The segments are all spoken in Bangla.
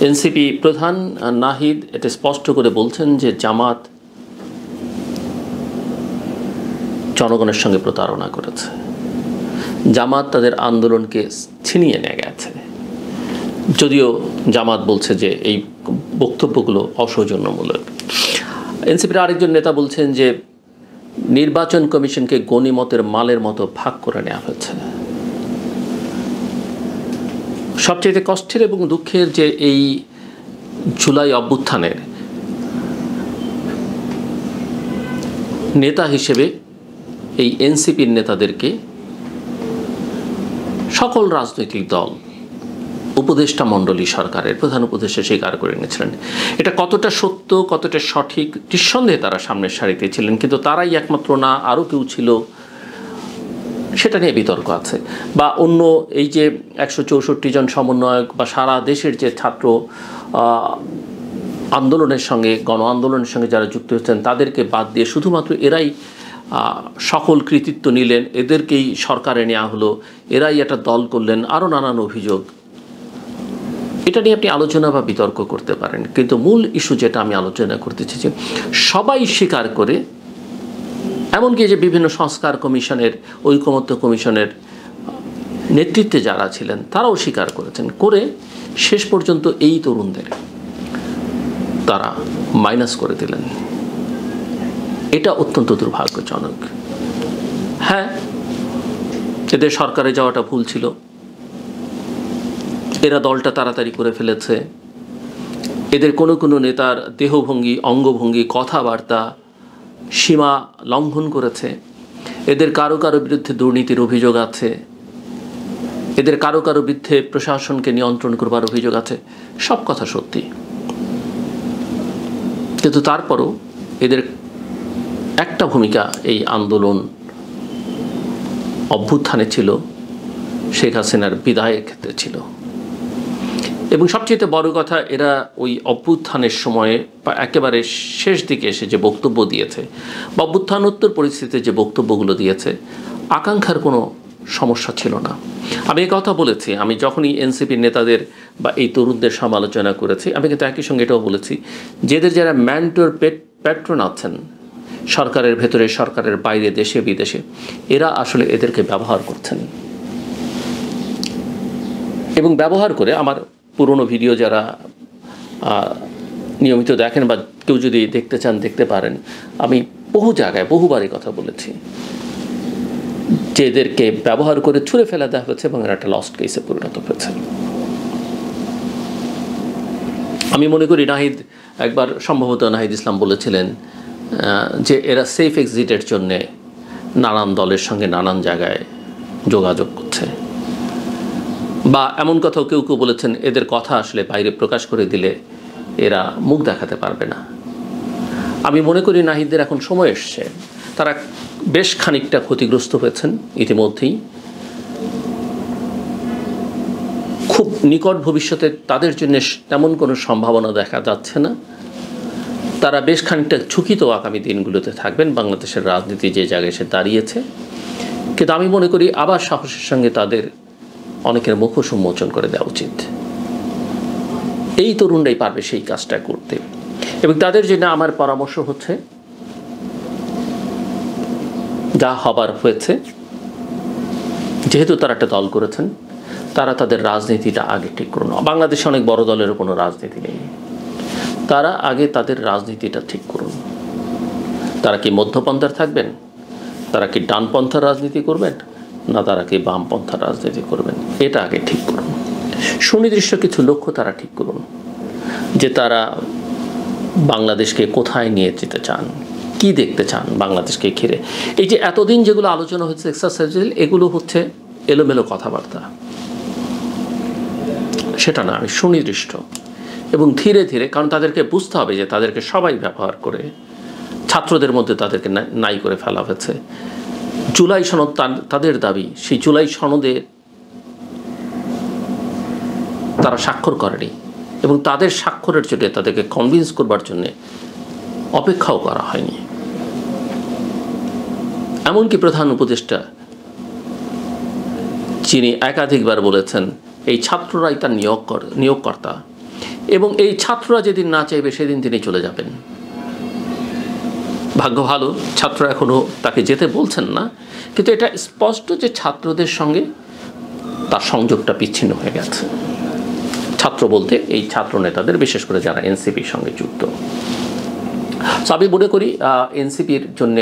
এনসিপি প্রধান নাহিদ এটা স্পষ্ট করে বলছেন যে জামাত জনগণের সঙ্গে প্রতারণা করেছে, জামাত তাদের আন্দোলনকে ছিনিয়ে নিয়ে গেছে। যদিও জামাত বলছে যে এই বক্তব্যগুলো অসৌজন্যমূলক। এনসিপির আরেকজন নেতা বলছেন যে নির্বাচন কমিশনকে গনিমতের মালের মতো ভাগ করে নেওয়া হয়েছে। সবচেয়ে কষ্টের এবং দুঃখের যে এই জুলাই অভ্যুত্থানের নেতা হিসেবে এই এনসিপির নেতাদেরকে সকল রাজনৈতিক দল, উপদেষ্টা মণ্ডলী সরকারের প্রধান উপদেষ্টা স্বীকার করে নিয়েছিলেন। এটা কতটা সত্য, কতটা সঠিক, নিঃসন্দেহে তারা সামনের সারিতে ছিলেন, কিন্তু তারাই একমাত্র না, আরও কেউ ছিল, সেটা নিয়ে বিতর্ক আছে। বা অন্য এই যে 164 জন সমন্বয়ক বা সারা দেশের যে ছাত্র আন্দোলনের সঙ্গে, গণ আন্দোলনের সঙ্গে যারা যুক্ত হচ্ছেন তাদেরকে বাদ দিয়ে শুধুমাত্র এরাই সকল কৃতিত্ব নিলেন, এদেরকেই সরকারে নেওয়া হলো, এরাই একটা দল করলেন, আরও নানান অভিযোগ। এটা নিয়ে আপনি আলোচনা বা বিতর্ক করতে পারেন, কিন্তু মূল ইস্যু যেটা আমি আলোচনা করতেছি যে সবাই স্বীকার করে, এমনকি যে বিভিন্ন সংস্কার কমিশনের, ঐকমত্য কমিশনের নেতৃত্বে যারা ছিলেন তারাও স্বীকার করেছেন, করে শেষ পর্যন্ত এই তরুণদের তারা মাইনাস করে দিলেন। এটা অত্যন্ত দুর্ভাগ্যজনক। হ্যাঁ, এদের সরকারে যাওয়াটা ভুল ছিল, এরা দলটা তাড়াতাড়ি করে ফেলেছে, এদের কোনো কোনো নেতার দেহভঙ্গি, অঙ্গভঙ্গি, কথাবার্তা সীমা লঙ্ঘন করেছে, এদের কারো কারো বিরুদ্ধে দুর্নীতির অভিযোগ আছে, এদের কারো কারো বিরুদ্ধে প্রশাসনকে নিয়ন্ত্রণ করবার অভিযোগ আছে। সব কথা সত্যি, কিন্তু তারপরও এদের একটা ভূমিকা এই আন্দোলন অভ্যুত্থানে ছিল, শেখ হাসিনার বিদায়ের ক্ষেত্রে ছিল। এবং সবচেয়ে বড় কথা, এরা ওই অভ্যুত্থানের সময়ে একেবারে শেষ দিকে এসে যে বক্তব্য দিয়েছে বা অভ্যুত্থানোত্তর পরিস্থিতিতে যে বক্তব্যগুলো দিয়েছে, আকাঙ্ক্ষার কোনো সমস্যা ছিল না। আমি এই কথা বলেছি, আমি যখনই এনসিপির নেতাদের বা এই তরুণদের সমালোচনা করেছি, আমি কিন্তু একই সঙ্গে এটাও বলেছি যে এদের যারা ম্যান্টর প্যাট্রন আছেন সরকারের ভেতরে, সরকারের বাইরে, দেশে বিদেশে, এরা আসলে এদেরকে ব্যবহার করছেন। এবং ব্যবহার করে, আমার পুরনো ভিডিও যারা নিয়মিত দেখেন বা কেউ যদি দেখতে চান দেখতে পারেন, আমি বহু জায়গায় বহুবারই কথা বলেছি যে এদেরকে ব্যবহার করে ছুঁড়ে ফেলা দেওয়া হয়েছে এবং এরা একটা লস্ট কেসে পরিণত হয়েছে। আমি মনে করি নাহিদ একবার, সম্ভবত নাহিদ ইসলাম বলেছিলেন যে এরা সেফ এক্সিটের জন্যে নানান দলের সঙ্গে নানান জায়গায় যোগাযোগ করছে, বা এমন কথাও কেউ কেউ বলেছেন এদের কথা আসলে বাইরে প্রকাশ করে দিলে এরা মুখ দেখাতে পারবে না। আমি মনে করি নাহিদদের এখন সময় এসছে, তারা বেশ খানিকটা ক্ষতিগ্রস্ত হয়েছেন ইতিমধ্যেই। খুব নিকট ভবিষ্যতে তাদের জন্য তেমন কোনো সম্ভাবনা দেখা যাচ্ছে না। তারা বেশ খানিকটা ঝুঁকিত আগামী দিনগুলোতে থাকবেন, বাংলাদেশের রাজনীতি যে জায়গায় এসে দাঁড়িয়েছে। কিন্তু আমি মনে করি আবার সাহসের সঙ্গে তাদের অনেকের মুখোশ উন্মোচন করে দেওয়া উচিত। এই তরুণরাই পারবে সেই কাজটা করতে। এবং তাদের জন্য আমার পরামর্শ হচ্ছে, যা হবার হয়েছে, যেহেতু তারা একটা দল করেছেন, তারা তাদের রাজনীতিটা আগে ঠিক করুন। বাংলাদেশে অনেক বড় দলেরও কোনো রাজনীতি নেই, তারা আগে তাদের রাজনীতিটা ঠিক করুন। তারা কি মধ্যপন্থার থাকবেন, তারা কি ডানপন্থার রাজনীতি করবেন, না তারা কি বামপন্থার রাজনীতি করবেন, এটা আগে ঠিক করুন। সুনির্দিষ্ট কিছু লক্ষ্য তারা ঠিক করুন, যে তারা বাংলাদেশকে কোথায় নিয়ে যেতে চান, কি দেখতে চান বাংলাদেশকে ঘিরে। এই যে এতদিন যেগুলো আলোচনা হচ্ছে এক্সারসাইজ, এগুলো হচ্ছে এলোমেলো কথাবার্তা, সেটা না। আমি সুনির্দিষ্ট এবং ধীরে ধীরে, কারণ তাদেরকে বুঝতে হবে যে তাদেরকে সবাই ব্যবহার করে, ছাত্রদের মধ্যে তাদেরকে নাই করে ফেলা হয়েছে। জুলাই সনদ তাদের দাবি, সেই জুলাই সনদে তারা স্বাক্ষর করেনি এবং তাদের স্বাক্ষরের জন্য তাদেরকে কনভিন্স করবার জন্যে অপেক্ষাও করা হয়নি। এমনকি প্রধান উপদেষ্টা যিনি একাধিকবার বলেছেন এই ছাত্ররাই তার নিয়োগকর্তা, এবং এই ছাত্ররা যেদিন না চাইবে সেদিন তিনি চলে যাবেন। ভাগ্য ভালো ছাত্ররা এখনও তাকে যেতে বলছেন না, কিন্তু এটা স্পষ্ট যে ছাত্রদের সঙ্গে তার সংযোগটা বিচ্ছিন্ন হয়ে গেছে। ছাত্র বলতে এই ছাত্র নেতাদের, বিশেষ করে যারা এনসিপির সঙ্গে যুক্ত। আমি মনে করি এনসিপির জন্য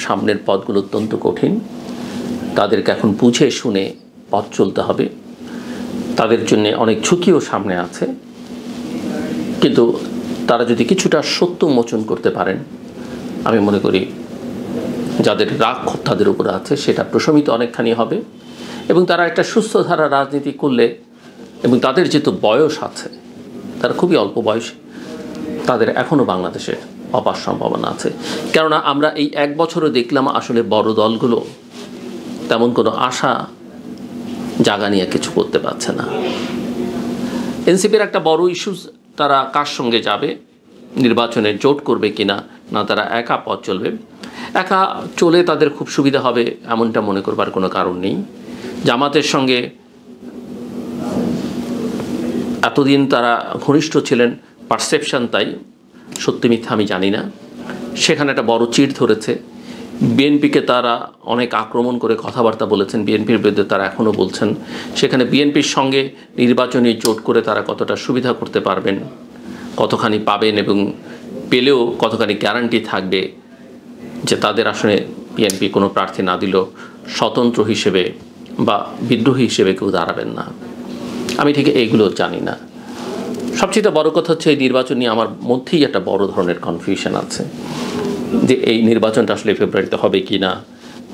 সামনের পথগুলো অত্যন্ত কঠিন। তাদেরকে এখন বুঝে শুনে পথ চলতে হবে। তাদের জন্য অনেক ঝুঁকিও সামনে আছে, কিন্তু তারা যদি কিছুটা সত্য মোচন করতে পারেন, আমি মনে করি যাদের রাগ ক্ষোভ তাদের উপরে আছে সেটা প্রশমিত অনেকখানি হবে। এবং তারা একটা সুস্থ ধারা রাজনীতি করলে, এবং তাদের যেহেতু বয়স আছে, তারা খুবই অল্প বয়স, তাদের এখনও বাংলাদেশে অপার সম্ভাবনা আছে। কেননা আমরা এই 1 বছরও দেখলাম আসলে বড় দলগুলো তেমন কোনো আশা জাগা নিয়ে কিছু করতে পারছে না। এনসিপির একটা বড় ইস্যুস, তারা কার সঙ্গে যাবে, নির্বাচনে জোট করবে কিনা, না তারা একা পথ চলবে। একা চলে তাদের খুব সুবিধা হবে এমনটা মনে করবার কোনো কারণ নেই। জামাতের সঙ্গে এতদিন তারা ঘনিষ্ঠ ছিলেন, পারসেপশন তাই, সত্যি মিথ্যা আমি জানি না, সেখানে একটা বড় চিড় ধরেছে। বিএনপিকে তারা অনেক আক্রমণ করে কথাবার্তা বলেছেন, বিএনপির বিরুদ্ধে তারা এখনও বলছেন। সেখানে বিএনপির সঙ্গে নির্বাচনী জোট করে তারা কতটা সুবিধা করতে পারবেন, কতখানি পাবেন, এবং পেলেও কতখানি গ্যারান্টি থাকবে যে তাদের আসলে বিএনপি কোনো প্রার্থী না দিলেও স্বতন্ত্র হিসেবে বা বিদ্রোহী হিসেবে কেউ দাঁড়াবেন না, আমি ঠিক এইগুলো জানি না। সবচেয়ে বড় কথা হচ্ছে এই নির্বাচন নিয়ে আমার মধ্যেই একটা বড় ধরনের কনফিউশন আছে যে এই নির্বাচনটা আসলে ফেব্রুয়ারিতে হবে কি না,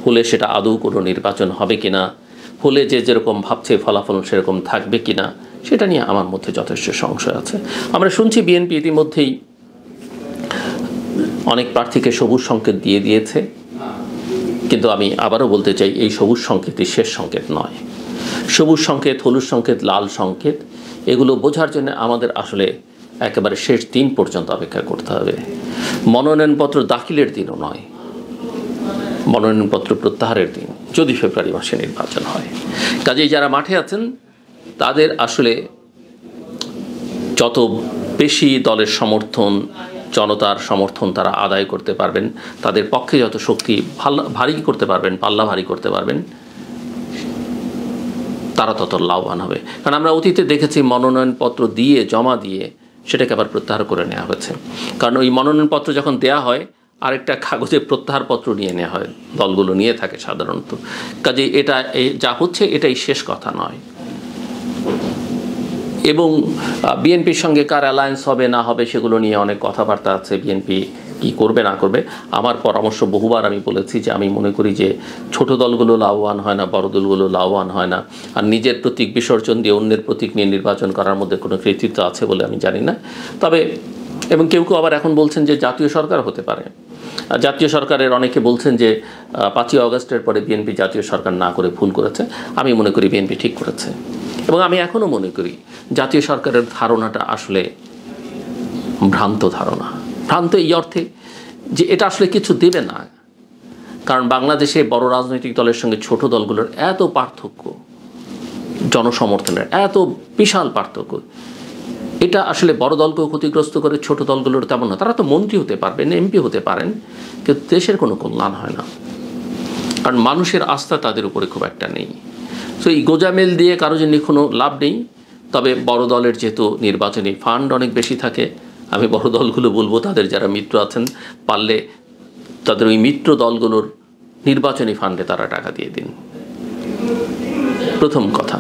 হলে সেটা আদৌ কোনো নির্বাচন হবে কি না, হলে যে যেরকম ভাবছে ফলাফল সেরকম থাকবে কি না, সেটা নিয়ে আমার মধ্যে যথেষ্ট সংশয় আছে। আমরা শুনছি বিএনপি ইতিমধ্যেই অনেক প্রার্থীকে সবুজ সংকেত দিয়ে দিয়েছে, কিন্তু আমি আবারও বলতে চাই এই সবুজ সংকেতই শেষ সংকেত নয়। সবুজ সংকেত, হলুদ সংকেত, লাল সংকেত, এগুলো বোঝার জন্য আমাদের আসলে একেবারে শেষ দিন পর্যন্ত অপেক্ষা করতে হবে। মনোনয়নপত্র দাখিলের দিনও নয়, মনোনয়নপত্র প্রত্যাহারের দিন, যদি ফেব্রুয়ারি মাসে নির্বাচন হয়। কাজেই যারা মাঠে আছেন তাদের আসলে যত বেশি দলের সমর্থন, জনতার সমর্থন তারা আদায় করতে পারবেন, তাদের পক্ষে যত শক্তি ভারী করতে পারবেন, পাল্লা ভারী করতে পারবেন, তারা তত লাভবান হবে। কারণ আমরা অতীতে দেখেছি মনোনয়নপত্র দিয়ে, জমা দিয়ে সেটাকে আবার প্রত্যাহার করে নেওয়া হয়েছে। কারণ ওই মনোনয়নপত্র যখন দেয়া হয় আরেকটা কাগজে প্রত্যাহারপত্র নিয়ে নেওয়া হয়, দলগুলো নিয়ে থাকে সাধারণত। কাজেই এটা যা হচ্ছে এটাই শেষ কথা নয়। এবং বিএনপির সঙ্গে কার অ্যালায়েন্স হবে না হবে সেগুলো নিয়ে অনেক কথাবার্তা আছে, বিএনপি কী করবে না করবে। আমার পরামর্শ বহুবার আমি বলেছি যে আমি মনে করি যে ছোট দলগুলো লাভবান হয় না, বড় দলগুলো লাভবান হয় না। আর নিজের প্রতীক বিসর্জন দিয়ে অন্যের প্রতীক নিয়ে নির্বাচন করার মধ্যে কোনো কৃতিত্ব আছে বলে আমি জানি না। তবে এবং কেউ কেউ আবার এখন বলছেন যে জাতীয় সরকার হতে পারে। জাতীয় সরকারের অনেকে বলছেন যে 5ই আগস্টের পরে বিএনপি জাতীয় সরকার না করে ভুল করেছে। আমি মনে করি বিএনপি ঠিক করেছে, এবং আমি এখনও মনে করি জাতীয় সরকারের ধারণাটা আসলে ভ্রান্ত ধারণা। ভ্রান্ত এই অর্থে যে এটা আসলে কিছু দেবে না, কারণ বাংলাদেশে বড় রাজনৈতিক দলের সঙ্গে ছোট দলগুলোর এত পার্থক্য, জনসমর্থনের এত বিশাল পার্থক্য, এটা আসলে বড় দলকেও ক্ষতিগ্রস্ত করে, ছোট দলগুলোর তেমন না। তারা তো মন্ত্রী হতে পারবেন, এমপি হতে পারেন, কিন্তু দেশের কোনো কল্যাণ হয় না, কারণ মানুষের আস্থা তাদের উপরে খুব একটা নেই। সো এই গোজামেল দিয়ে কারো জন্য কোনো লাভ নেই। তবে বড় দলের যেহেতু নির্বাচনী ফান্ড অনেক বেশি থাকে, আমি বড় দলগুলো বলবো তাদের যারা মিত্র আছেন পারলে তাদের ওই মিত্র দলগুলোর নির্বাচনী ফান্ডে তারা টাকা দিয়ে দিন, প্রথম কথা।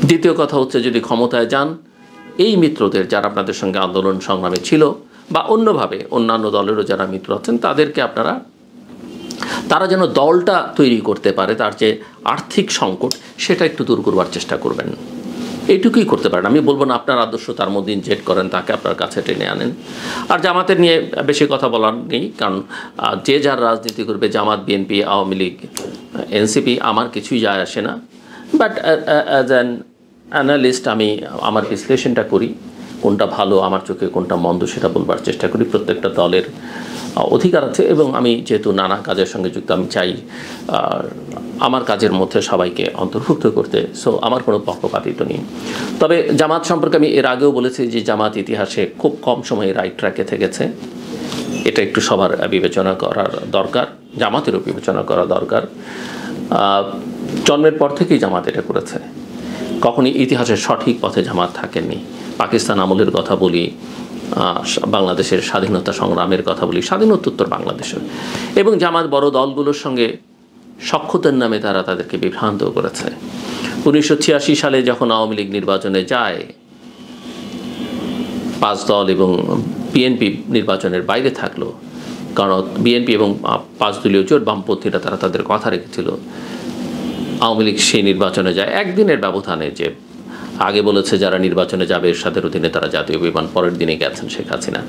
দ্বিতীয় কথা হচ্ছে যদি ক্ষমতায় যান, এই মিত্রদের যারা আপনাদের সঙ্গে আন্দোলন সংগ্রামে ছিল বা অন্যভাবে অন্যান্য দলেরও যারা মিত্র আছেন তাদেরকে আপনারা, তারা যেন দলটা তৈরি করতে পারে, তার যে আর্থিক সংকট সেটা একটু দূর করবার চেষ্টা করবেন। এইটুকুই করতে পারেন। আমি বলবো না আপনার আদর্শ তার মধ্যে ইনজেক্ট করেন, তাকে আপনার কাছে টেনে আনেন। আর জামাতের নিয়ে বেশি কথা বলার নেই, কারণ যে যার রাজনীতি করবে, জামাত, বিএনপি, আওয়ামী লীগ, এনসিপি, আমার কিছুই যায় আসে না। বাট অ্যাজ অ্যান অ্যানালিস্ট আমি আমার বিশ্লেষণটা করি, কোনটা ভালো আমার চোখে, কোনটা মন্দ সেটা বলবার চেষ্টা করি। প্রত্যেকটা দলের অধিকার আছে, এবং আমি যেহেতু নানা কাজের সঙ্গে যুক্ত, আমি চাই আমার কাজের মধ্যে সবাইকে অন্তর্ভুক্ত করতে। সো আমার কোনো পক্ষপাতিত্ব নেই। তবে জামাত সম্পর্কে আমি এর আগেও বলেছি যে জামাত ইতিহাসে খুব কম সময়ে রাইট ট্র্যাকে থেকেছে। এটা একটু সবার বিবেচনা করার দরকার, জামাতেরও বিবেচনা করা দরকার। জন্মের পর থেকেই জামাত এটা করেছে, কখনই ইতিহাসের সঠিক পথে জামাত থাকেননি। পাকিস্তান আমলের কথা বলি, বাংলাদেশের স্বাধীনতা সংগ্রামের কথা বলি, স্বাধীনোত্তর বাংলাদেশের, এবং জামাত বড় দলগুলোর সঙ্গে সখ্যতার নামে তারা তাদেরকে বিভ্রান্ত করেছে। 1986 সালে যখন আওয়ামী লীগ নির্বাচনে যায়, 5 দল এবং বিএনপি নির্বাচনের বাইরে থাকলো, কারণ বিএনপি এবং 5 দলীয় জোট বামপন্থীরা তারা তাদের কথা রেখেছিল। আওয়ামী লীগ সেই নির্বাচনে যায় একদিনের ব্যবধানে, যে আগে বলেছে যারা নির্বাচনে যাবে এরশাদের অধীনে তারা জাতীয় বিমান, পরের দিনে গেছেন শেখ হাসিনা।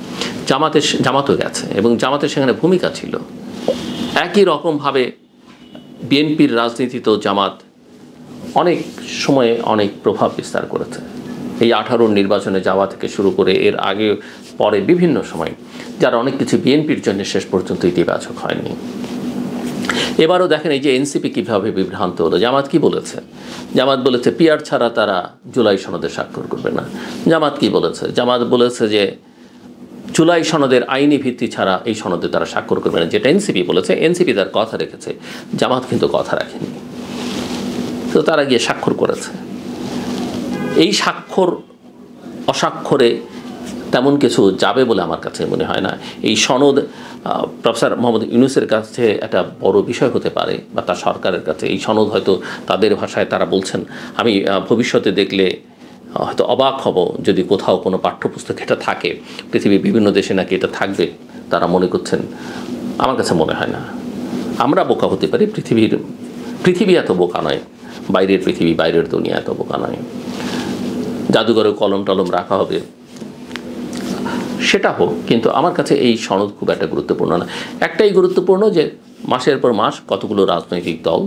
জামাতও গেছে, এবং জামাতের সেখানে ভূমিকা ছিল। একই রকমভাবে বিএনপির রাজনীতিতেও জামাত অনেক সময়ে অনেক প্রভাব বিস্তার করেছে। এই 18 নির্বাচনে যাওয়া থেকে শুরু করে এর আগে পরে বিভিন্ন সময়, যারা অনেক কিছু বিএনপির জন্য শেষ পর্যন্ত ইতিবাচক হয়নি। এবারও দেখেন এই যে এনসিপি কীভাবে বিভ্রান্ত হলো। জামাত কি বলেছে? জামাত বলেছে পিআর ছাড়া তারা জুলাই সনদে স্বাক্ষর করবে না। জামাত কি বলেছে? জামাত বলেছে যে জুলাই সনদের আইনি ভিত্তি ছাড়া এই সনদে তারা স্বাক্ষর করবে না, যেটা এনসিপি বলেছে। এনসিপি তার কথা রেখেছে, জামাত কিন্তু কথা রাখেনি, তো তারা গিয়ে স্বাক্ষর করেছে। এই স্বাক্ষর অস্বাক্ষরে তেমন কিছু যাবে বলে আমার কাছে মনে হয় না। এই সনদ প্রফেসর মোহাম্মদ ইউনূসের কাছে একটা বড় বিষয় হতে পারে, বা তার সরকারের কাছে। এই সনদ হয়তো তাদের ভাষায় তারা বলছেন, আমি ভবিষ্যতে দেখলে হয়তো অবাক হব যদি কোথাও কোনো পাঠ্যপুস্তকে এটা থাকে। পৃথিবীর বিভিন্ন দেশে নাকি এটা থাকবে, তারা মনে করছেন। আমার কাছে মনে হয় না। আমরা বোকা হতে পারি, পৃথিবী এত বোকা নয়, বাইরের পৃথিবী, বাইরের দুনিয়া এত বোকা নয়। জাদুঘরে কলম টলম রাখা হবে, সেটা হোক, কিন্তু আমার কাছে এই সনদ খুব একটা গুরুত্বপূর্ণ না। একটাই গুরুত্বপূর্ণ যে মাসের পর মাস কতগুলো রাজনৈতিক দল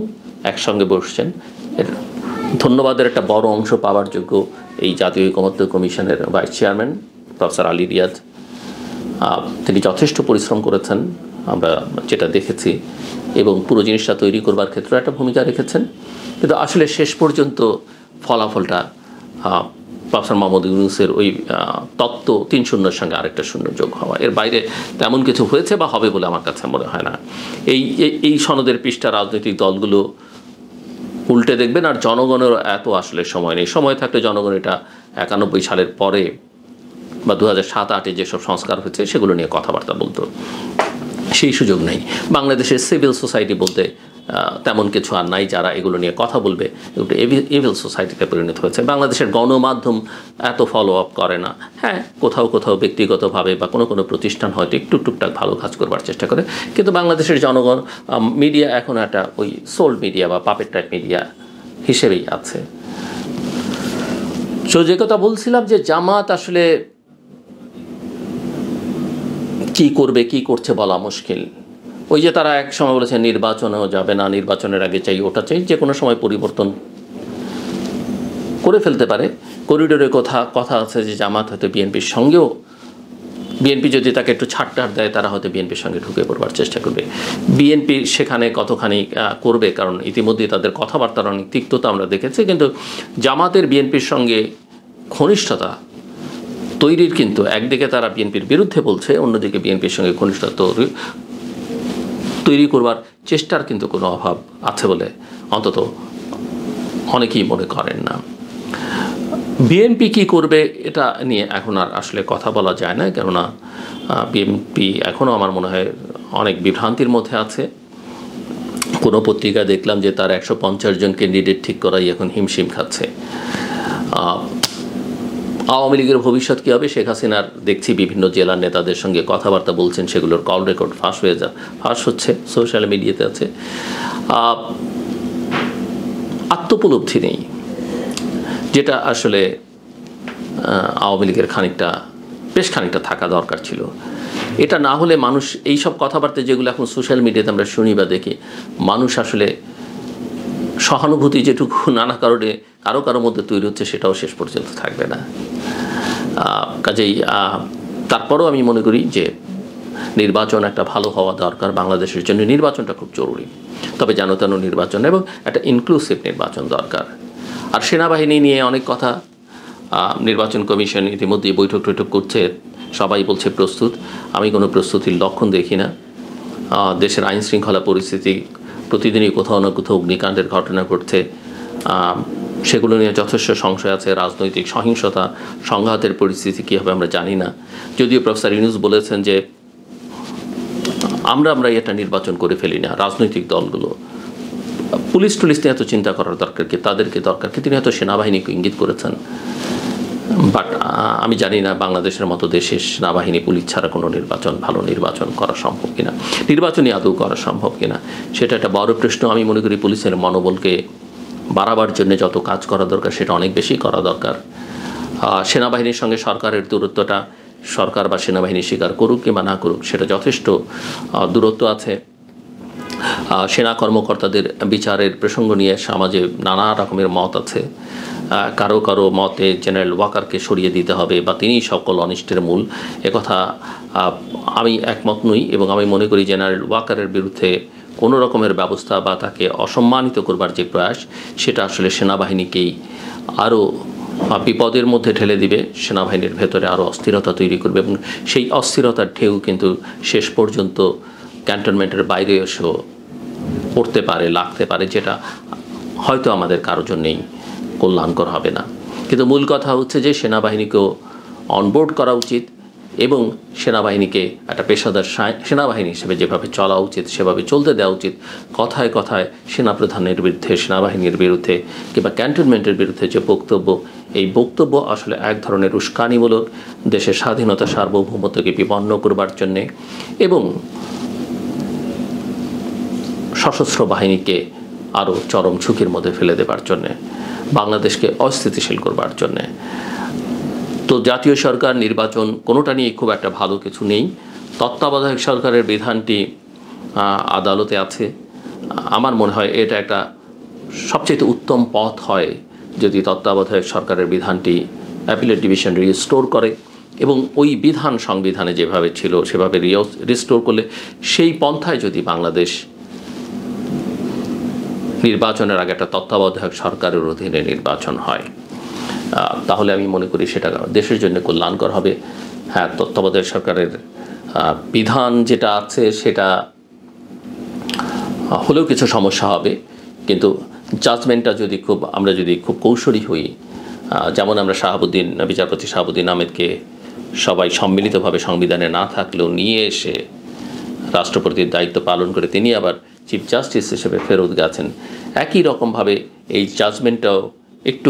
একসঙ্গে বসছেন। এর ধন্যবাদের একটা বড় অংশ পাওয়ার যোগ্য এই জাতীয় ঐকমত্য কমিশনের vice chairman professor Ali Riaz. তিনি যথেষ্ট পরিশ্রম করেছেন, আমরা যেটা দেখেছি, এবং পুরো জিনিসটা তৈরি করবার ক্ষেত্রে একটা ভূমিকা রেখেছেন। কিন্তু আসলে শেষ পর্যন্ত ফলাফলটা প্রফেসর মোহাম্মদ ইউনূসের ওই তত্ত্ব 3-0 সঙ্গে আরেকটা 0 যোগ হওয়া, এর বাইরে তেমন কিছু হয়েছে বা হবে বলে আমার কাছে মনে হয় না। এই সনদের পৃষ্ঠা রাজনৈতিক দলগুলো উল্টে দেখবেন, আর জনগণের এত আসলে সময় নেই। সময় থাকলে জনগণ এটা 91 সালের পরে বা 2007-08-এ যেসব সংস্কার হয়েছে সেগুলো নিয়ে কথাবার্তা বলতো, সেই সুযোগ নেই। বাংলাদেশের সিভিল সোসাইটি বলতে তেমন কিছু আর নাই যারা এগুলো নিয়ে কথা বলবে। একটু এভিল সোসাইটিতে পরিণত হয়েছে। বাংলাদেশের গণমাধ্যম এত ফলো আপ করে না। হ্যাঁ, কোথাও কোথাও ব্যক্তিগতভাবে বা কোনো প্রতিষ্ঠান হয়তো একটু টুকটাক ভালো কাজ করবার চেষ্টা করে, কিন্তু বাংলাদেশের জনগণ মিডিয়া এখন একটা ওই সোল্ড মিডিয়া বা পাপেট টাইপ মিডিয়া হিসেবেই আছে। তো যে কথা বলছিলাম যে জামাত আসলে কি করবে, কি করছে বলা মুশকিল। ওই যে তারা এক সময় বলেছে নির্বাচনেও যাবে না, নির্বাচনের আগে চাই, ওটা চাই, যে কোনো সময় পরিবর্তন করে ফেলতে পারে। করিডোরের কথা আছে যে জামাত হয়তো বিএনপির সঙ্গেও, বিএনপি যদি তাকে একটু ছাড়টার দেয়, তারা হয়তো বিএনপির সঙ্গে ঢুকে পড়বার চেষ্টা করবে। বিএনপি সেখানে কতখানি করবে, কারণ ইতিমধ্যেই তাদের কথাবার্তার অনেক তিক্ততা আমরা দেখেছি। কিন্তু জামাতের বিএনপির সঙ্গে ঘনিষ্ঠতা তৈরির কিন্তু একদিকে তারা বিএনপির বিরুদ্ধে বলছে, অন্যদিকে বিএনপির সঙ্গে ঘনিষ্ঠতা তৈরি করবার চেষ্টার কিন্তু কোনো অভাব আছে বলে অন্তত অনেকেই মনে করেন না। বিএনপি কি করবে এটা নিয়ে এখন আর আসলে কথা বলা যায় না, কেননা বিএনপি এখনও আমার মনে হয় অনেক বিভ্রান্তির মধ্যে আছে। কোনো পত্রিকা দেখলাম যে তার 150 জন ক্যান্ডিডেট ঠিক করাই এখন হিমশিম খাচ্ছে। আওয়ামী লীগের ভবিষ্যৎ কী হবে? শেখ হাসিনার দেখছি বিভিন্ন জেলার নেতাদের সঙ্গে কথাবার্তা বলছেন, সেগুলোর কল রেকর্ড ফাঁস হচ্ছে, সোশ্যাল মিডিয়াতে আছে। আত্মোপলব্ধি নেই, যেটা আসলে আওয়ামী লীগের বেশ খানিকটা থাকা দরকার ছিল। এটা না হলে মানুষ এই সব কথাবার্তা যেগুলো এখন সোশ্যাল মিডিয়াতে আমরা শুনি বা দেখি, মানুষ আসলে সহানুভূতি যেটুকু নানা কারণে কারো মধ্যে তৈরি হচ্ছে, সেটাও শেষ পর্যন্ত থাকবে না। কাজেই তারপরেও আমি মনে করি যে নির্বাচন একটা ভালো হওয়া দরকার, বাংলাদেশের জন্য নির্বাচনটা খুব জরুরি, তবে যেন তেন নির্বাচন এবং একটা ইনক্লুসিভ নির্বাচন দরকার। আর সেনাবাহিনী নিয়ে অনেক কথা, নির্বাচন কমিশন ইতিমধ্যেই বৈঠক টৈঠক করছে, সবাই বলছে প্রস্তুত। আমি কোনো প্রস্তুতির লক্ষণ দেখি না। দেশের আইন শৃঙ্খলা পরিস্থিতি প্রতিদিনই কোথাও না কোথাও অগ্নিকাণ্ডের ঘটনা ঘটছে, সেগুলো নিয়ে যথেষ্ট সংশয় আছে। রাজনৈতিক সহিংসতা, সংঘাতের পরিস্থিতি কী হবে আমরা জানি না। যদিও প্রফেসর ইউনূস বলেছেন যে আমরা এটা নির্বাচন করে ফেলি না, রাজনৈতিক দলগুলো। পুলিশ টুলিশ নিয়ে এত চিন্তা করার দরকার কি, তাদেরকে দরকার কি, তিনি হয়তো সেনাবাহিনীকে ইঙ্গিত করেছেন। বাট আমি জানি না বাংলাদেশের মতো দেশে সেনাবাহিনী পুলিশ ছাড়া কোনো নির্বাচন, ভালো নির্বাচন করা সম্ভব কিনা, নির্বাচনই আদৌ করা সম্ভব কিনা, সেটা একটা বড় প্রশ্ন। আমি মনে করি পুলিশের মনোবলকে বাড়াবার জন্য যত কাজ করা দরকার সেটা অনেক বেশি করা দরকার। সেনাবাহিনীর সঙ্গে সরকারের দূরত্বটা সরকার বা সেনাবাহিনী স্বীকার করুক কিংবা না করুক, সেটা যথেষ্ট দূরত্ব আছে। সেনা কর্মকর্তাদের বিচারের প্রসঙ্গ নিয়ে সমাজে নানা রকমের মত আছে। কারো কারো মতে জেনারেল ওয়াকারকে সরিয়ে দিতে হবে বা তিনিই সকল অনিষ্টের মূল, একথা আমি একমত নই। এবং আমি মনে করি জেনারেল ওয়াকারের বিরুদ্ধে কোনো রকমের ব্যবস্থা বা তাকে অসম্মানিত করবার যে প্রয়াস, সেটা আসলে সেনাবাহিনীকেই আরও বিপদের মধ্যে ঠেলে দিবে, সেনাবাহিনীর ভেতরে আরও অস্থিরতা তৈরি করবে এবং সেই অস্থিরতার ঢেউ কিন্তু শেষ পর্যন্ত ক্যান্টনমেন্টের বাইরে এসেও পড়তে পারে, লাগতে পারে, যেটা হয়তো আমাদের কারোর জন্যেই কল্যাণকর হবে না। কিন্তু মূল কথা হচ্ছে যে সেনাবাহিনীকেও অনবোর্ড করা উচিত এবং সেনাবাহিনীকে একটা পেশাদার সেনাবাহিনী হিসেবে যেভাবে চলা উচিত সেভাবে চলতে দেওয়া উচিত। কথায় কথায় সেনাপ্রধানের বিরুদ্ধে, সেনাবাহিনীর বিরুদ্ধে কিংবা ক্যান্টনমেন্টের বিরুদ্ধে যে বক্তব্য, এই বক্তব্য আসলে এক ধরনের উস্কানিমূলক, দেশের স্বাধীনতা সার্বভৌমত্বকে বিপন্ন করবার জন্যে এবং সশস্ত্র বাহিনীকে আরও চরম ঝুঁকির মধ্যে ফেলে দেবার জন্যে, বাংলাদেশকে অস্থিতিশীল করবার জন্যে। তো জাতীয় সরকার, নির্বাচন কোনোটা নিয়ে খুব একটা ভালো কিছু নেই। তত্ত্বাবধায়ক সরকারের বিধানটি আদালতে আছে। আমার মনে হয় এটা একটা সবচেয়ে উত্তম পথ হয় যদি তত্ত্বাবধায়ক সরকারের বিধানটি অ্যাপিলেট ডিভিশন রিস্টোর করে এবং ওই বিধান সংবিধানে যেভাবে ছিল সেভাবে রিস্টোর করলে, সেই পন্থায় যদি বাংলাদেশ নির্বাচনের আগে একটা তত্ত্বাবধায়ক সরকারের অধীনে নির্বাচন হয়, তাহলে আমি মনে করি সেটা দেশের জন্য কল্যাণকর হবে। হ্যাঁ, তত্ত্বাবধায়ক সরকারের বিধান যেটা আছে সেটা হলেও কিছু সমস্যা হবে, কিন্তু জাজমেন্টটা যদি আমরা যদি খুব কৌশলী হই, যেমন আমরা বিচারপতি শাহাবুদ্দিন আহমেদকে সবাই সম্মিলিতভাবে সংবিধানে না থাকলেও নিয়ে এসে রাষ্ট্রপতির দায়িত্ব পালন করে তিনি আবার চিফ জাস্টিস হিসেবে ফেরত গেছেন, একই রকমভাবে এই জাজমেন্টটাও একটু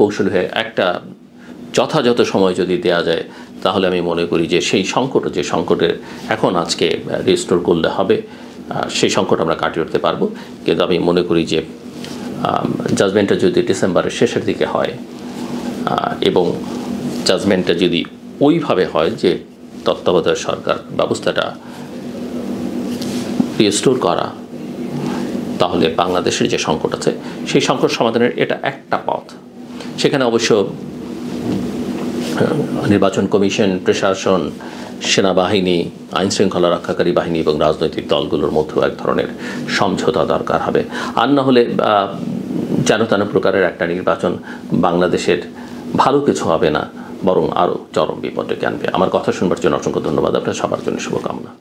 কৌশলী হয়ে একটা যথাযথ সময় যদি দেয়া যায়, তাহলে আমি মনে করি যে সেই সংকটে এখন আজকে রিস্টোর করলে হবে, সেই সংকট আমরা কাটিয়ে উঠতে পারবো। কিন্তু আমি মনে করি যে জাজমেন্টটা যদি ডিসেম্বরের শেষের দিকে হয় এবং জাজমেন্টটা যদি ওইভাবে হয় যে তত্ত্বাবধায়ক সরকার ব্যবস্থাটা রিস্টোর করা, তাহলে বাংলাদেশের যে সংকট আছে সেই সংকট সমাধানের এটা একটা পথ। সেখানে অবশ্য নির্বাচন কমিশন, প্রশাসন, সেনাবাহিনী, আইন শৃঙ্খলা রক্ষাকারী বাহিনী এবং রাজনৈতিক দলগুলোর মধ্যেও এক ধরনের সমঝোতা দরকার হবে। আর না হলে যেন তেন প্রকারের একটা নির্বাচন বাংলাদেশের ভালো কিছু হবে না, বরং আরও চরম বিপদে আনবে। আমার কথা শুনবার জন্য অসংখ্য ধন্যবাদ। আপনার সবার জন্য শুভকামনা।